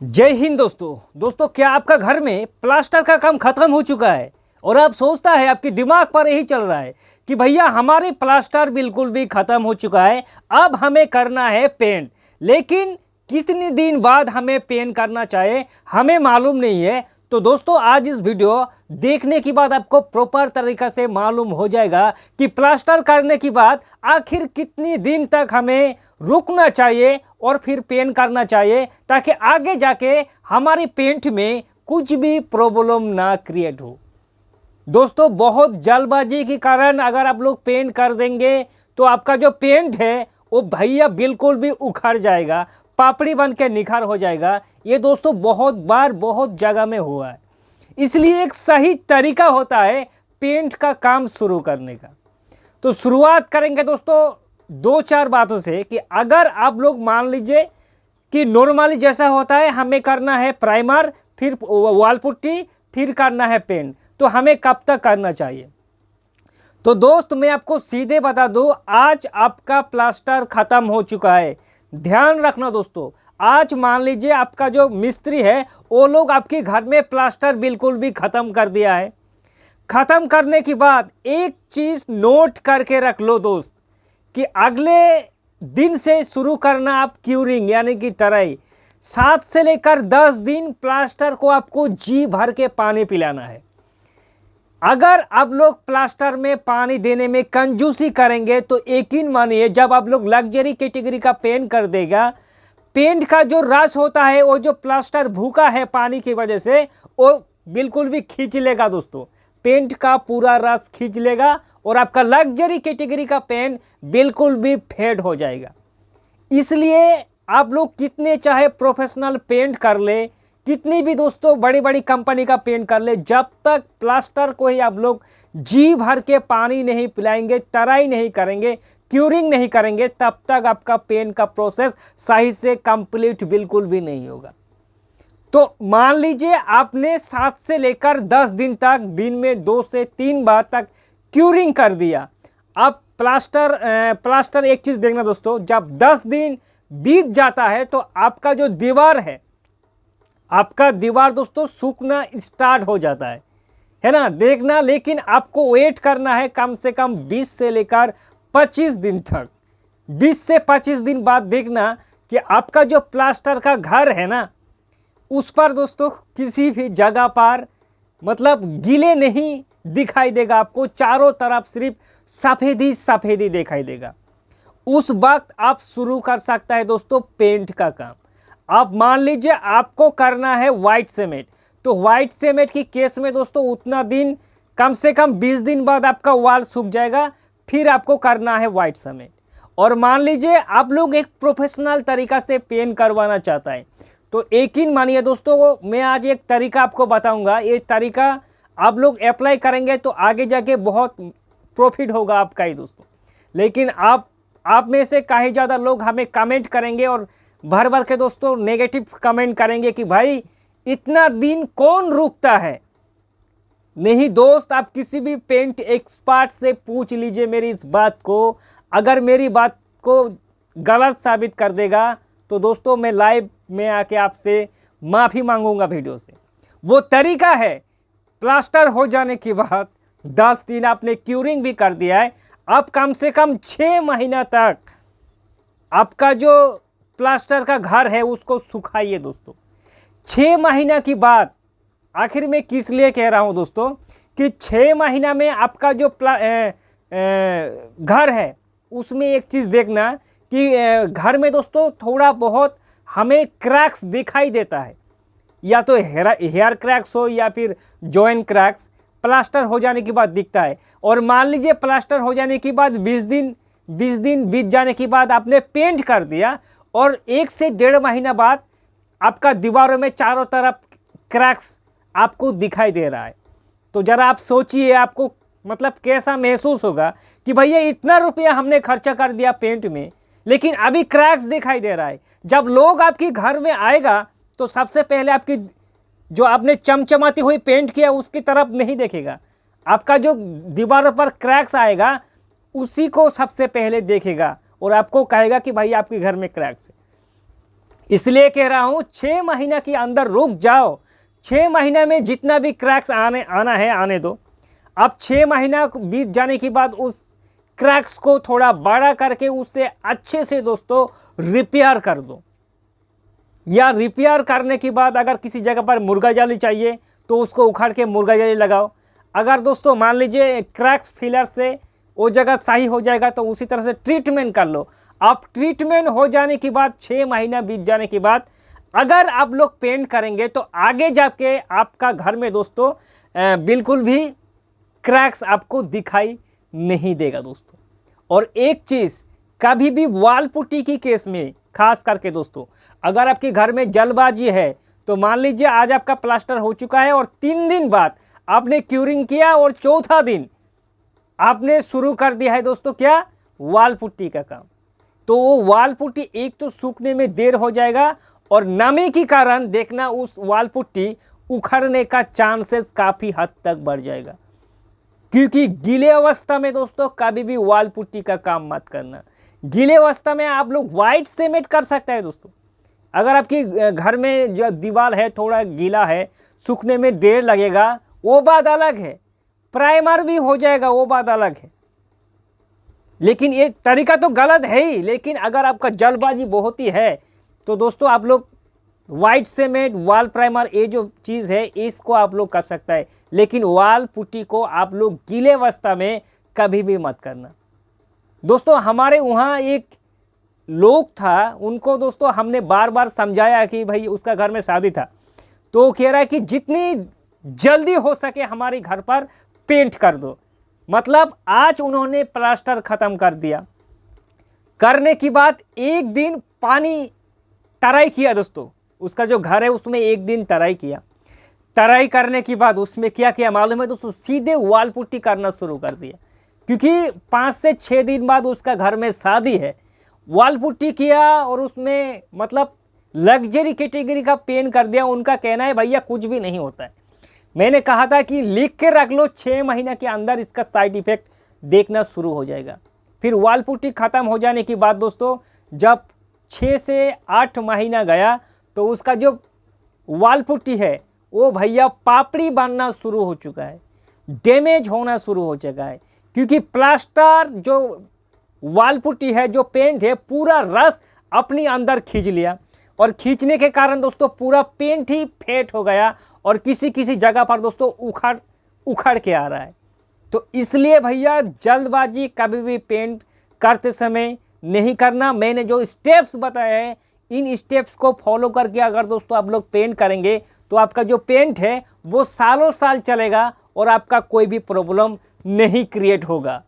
जय हिंद दोस्तों क्या आपका घर में प्लास्टर का काम खत्म हो चुका है और आप सोचता है आपके दिमाग पर यही चल रहा है कि भैया हमारे प्लास्टर बिल्कुल भी खत्म हो चुका है, अब हमें करना है पेंट। लेकिन कितने दिन बाद हमें पेंट करना चाहिए हमें मालूम नहीं है। तो दोस्तों आज इस वीडियो देखने के बाद आपको प्रॉपर तरीका से मालूम हो जाएगा कि प्लास्टर करने के बाद आखिर कितनी दिन तक हमें रुकना चाहिए और फिर पेंट करना चाहिए, ताकि आगे जाके हमारी पेंट में कुछ भी प्रॉब्लम ना क्रिएट हो। दोस्तों बहुत जल्दबाजी के कारण अगर आप लोग पेंट कर देंगे तो आपका जो पेंट है वो भैया बिल्कुल भी उखड़ जाएगा, पापड़ी बन के निखार हो जाएगा। ये दोस्तों बहुत बार बहुत जगह में हुआ है। इसलिए एक सही तरीका होता है पेंट का काम शुरू करने का। तो शुरुआत करेंगे दोस्तों दो चार बातों से कि अगर आप लोग मान लीजिए कि नॉर्मली जैसा होता है हमें करना है प्राइमर, फिर वॉल पुट्टी, फिर करना है पेंट, तो हमें कब तक करना चाहिए। तो दोस्त मैं आपको सीधे बता दूं, आज आपका प्लास्टर खत्म हो चुका है। ध्यान रखना दोस्तों, आज मान लीजिए आपका जो मिस्त्री है वो लोग आपके घर में प्लास्टर बिल्कुल भी खत्म कर दिया है। खत्म करने के बाद एक चीज नोट करके रख लो दोस्त कि अगले दिन से शुरू करना आप क्यूरिंग यानी कि तराई। 7 से लेकर 10 दिन प्लास्टर को आपको जी भर के पानी पिलाना है। अगर आप लोग प्लास्टर में पानी देने में कंजूसी करेंगे तो यकीन मानिए जब आप लोग लग्जरी कैटेगरी का पेंट कर देगा, पेंट का जो रस होता है वो जो प्लास्टर भूखा है पानी की वजह से वो बिल्कुल भी खींच लेगा दोस्तों, पेंट का पूरा रस खींच लेगा और आपका लग्जरी कैटेगरी का पेंट बिल्कुल भी फेड हो जाएगा। इसलिए आप लोग कितने चाहे प्रोफेशनल पेंट कर ले, कितनी भी दोस्तों बड़ी बड़ी कंपनी का पेंट कर ले, जब तक प्लास्टर को ही आप लोग जी भर के पानी नहीं पिलाएंगे, तराई नहीं करेंगे, क्यूरिंग नहीं करेंगे, तब तक आपका पेंट का प्रोसेस सही से कंप्लीट बिल्कुल भी नहीं होगा। तो मान लीजिए आपने 7 से लेकर 10 दिन तक दिन में 2 से 3 बार तक क्यूरिंग कर दिया। अब प्लास्टर एक चीज़ देखना दोस्तों, जब 10 दिन बीत जाता है तो आपका जो दीवार है, आपका दीवार दोस्तों सूखना स्टार्ट हो जाता है ना, देखना। लेकिन आपको वेट करना है कम से कम 20 से लेकर 25 दिन तक। 20 से 25 दिन बाद देखना कि आपका जो प्लास्टर का घर है ना, उस पर दोस्तों किसी भी जगह पर मतलब गीले नहीं दिखाई देगा, आपको चारों तरफ सिर्फ सफ़ेदी सफ़ेदी दिखाई देगा। उस वक्त आप शुरू कर सकता है दोस्तों पेंट का काम। आप मान लीजिए आपको करना है वाइट सीमेंट, तो वाइट सीमेंट की केस में दोस्तों उतना दिन कम से कम 20 दिन बाद आपका वॉल सूख जाएगा, फिर आपको करना है वाइट सीमेंट। और मान लीजिए आप लोग एक प्रोफेशनल तरीका से पेंट करवाना चाहता है, तो यकीन मानिए दोस्तों मैं आज एक तरीका आपको बताऊंगा। ये तरीका आप लोग अप्लाई करेंगे तो आगे जाके बहुत प्रॉफिट होगा आपका ही दोस्तों। लेकिन आप में से काफ़ी ज़्यादा लोग हमें कमेंट करेंगे और भर भर के दोस्तों नेगेटिव कमेंट करेंगे कि भाई इतना दिन कौन रुकता है। नहीं दोस्त, आप किसी भी पेंट एक्सपर्ट से पूछ लीजिए मेरी इस बात को। अगर मेरी बात को गलत साबित कर देगा तो दोस्तों मैं लाइव में आके आपसे माफ़ी मांगूंगा वीडियो से। वो तरीका है प्लास्टर हो जाने के बाद 10 दिन आपने क्यूरिंग भी कर दिया है, अब कम से कम 6 महीना तक आपका जो प्लास्टर का घर है उसको सुखाइए दोस्तों। 6 महीना की बाद, आखिर में किस लिए कह रहा हूं दोस्तों कि 6 महीना में आपका जो घर है उसमें एक चीज़ देखना कि घर में दोस्तों थोड़ा बहुत हमें क्रैक्स दिखाई देता है, या तो हेयर क्रैक्स हो या फिर जॉइंट क्रैक्स प्लास्टर हो जाने के बाद दिखता है। और मान लीजिए प्लास्टर हो जाने के बाद 20 दिन बीत जाने के बाद आपने पेंट कर दिया और 1 से 1.5 महीना बाद आपका दीवारों में चारों तरफ क्रैक्स आपको दिखाई दे रहा है। तो ज़रा आप सोचिए आपको मतलब कैसा महसूस होगा कि भैया इतना रुपया हमने खर्चा कर दिया पेंट में लेकिन अभी क्रैक्स दिखाई दे रहा है। जब लोग आपके घर में आएगा तो सबसे पहले आपकी जो आपने चमचमाती हुई पेंट किया उसकी तरफ नहीं देखेगा, आपका जो दीवारों पर क्रैक्स आएगा उसी को सबसे पहले देखेगा और आपको कहेगा कि भाई आपके घर में क्रैक्स है। इसलिए कह रहा हूं 6 महीना के अंदर रुक जाओ। 6 महीने में जितना भी क्रैक्स आना है आने दो। अब 6 महीना बीत जाने के बाद उस क्रैक्स को थोड़ा बड़ा करके उससे अच्छे से दोस्तों रिपेयर कर दो। या रिपेयर करने के बाद अगर किसी जगह पर मुर्गा जाली चाहिए तो उसको उखाड़ के मुर्गा जाली लगाओ। अगर दोस्तों मान लीजिए क्रैक्स फिलर से वो जगह सही हो जाएगा तो उसी तरह से ट्रीटमेंट कर लो। अब ट्रीटमेंट हो जाने के बाद 6 महीना बीत जाने के बाद अगर आप लोग पेंट करेंगे तो आगे जाके आपका घर में दोस्तों बिल्कुल भी क्रैक्स आपको दिखाई नहीं देगा दोस्तों। और एक चीज़, कभी भी वॉल पुट्टी की केस में खास करके दोस्तों, अगर आपके घर में जल्दबाजी है तो मान लीजिए आज आपका प्लास्टर हो चुका है और 3 दिन बाद आपने क्यूरिंग किया और चौथा दिन आपने शुरू कर दिया है दोस्तों क्या, वॉल पुट्टी का काम, तो वो वॉल पुट्टी एक तो सूखने में देर हो जाएगा और नमी के कारण देखना उस वॉल पुट्टी उखड़ने का चांसेस काफ़ी हद तक बढ़ जाएगा। क्योंकि गीले अवस्था में दोस्तों कभी भी वॉल पुट्टी का काम मत करना। गीले अवस्था में आप लोग वाइट सीमेंट कर सकते हैं दोस्तों। अगर आपकी घर में जो दीवार है थोड़ा गीला है, सूखने में देर लगेगा, वो बात अलग है। प्राइमर भी हो जाएगा, वो बात अलग है। लेकिन ये तरीका तो गलत है ही। लेकिन अगर आपका जल्दबाजी बहुत ही है तो दोस्तों आप लोग वाइट सीमेंट, वॉल प्राइमर, ये जो चीज़ है इसको आप लोग कर सकता है। लेकिन वॉल पुट्टी को आप लोग गीले अवस्था में कभी भी मत करना दोस्तों। हमारे वहाँ एक लोग था, उनको दोस्तों हमने बार बार समझाया कि भाई उसका घर में शादी था, तो वो कह रहा है कि जितनी जल्दी हो सके हमारे घर पर पेंट कर दो। मतलब आज उन्होंने प्लास्टर ख़त्म कर दिया, करने के बाद एक दिन पानी तराई किया दोस्तों। उसका जो घर है उसमें एक दिन तराई किया। तराई करने के बाद उसमें क्या किया मालूम है दोस्तों, सीधे वॉल पुट्टी करना शुरू कर दिया। क्योंकि 5 से 6 दिन बाद उसका घर में शादी है, वॉल पुट्टी किया और उसमें मतलब लग्जरी कैटेगरी का पेंट कर दिया। उनका कहना है भैया कुछ भी नहीं होता है। मैंने कहा था कि लिख के रख लो, 6 महीने के अंदर इसका साइड इफेक्ट देखना शुरू हो जाएगा। फिर वॉल पुट्टी ख़त्म हो जाने के बाद दोस्तों जब 6 से 8 महीना गया तो उसका जो वॉल पुट्टी है वो भैया पापड़ी बनना शुरू हो चुका है, डैमेज होना शुरू हो चुका है। क्योंकि प्लास्टर जो वॉल पुट्टी है, जो पेंट है, पूरा रस अपनी अंदर खींच लिया और खींचने के कारण दोस्तों पूरा पेंट ही फेट हो गया और किसी किसी जगह पर दोस्तों उखड़ के आ रहा है। तो इसलिए भैया जल्दबाजी कभी भी पेंट करते समय नहीं करना। मैंने जो स्टेप्स बताए हैं इन स्टेप्स को फॉलो करके अगर दोस्तों आप लोग पेंट करेंगे तो आपका जो पेंट है वो सालों साल चलेगा और आपका कोई भी प्रॉब्लम नहीं क्रिएट होगा।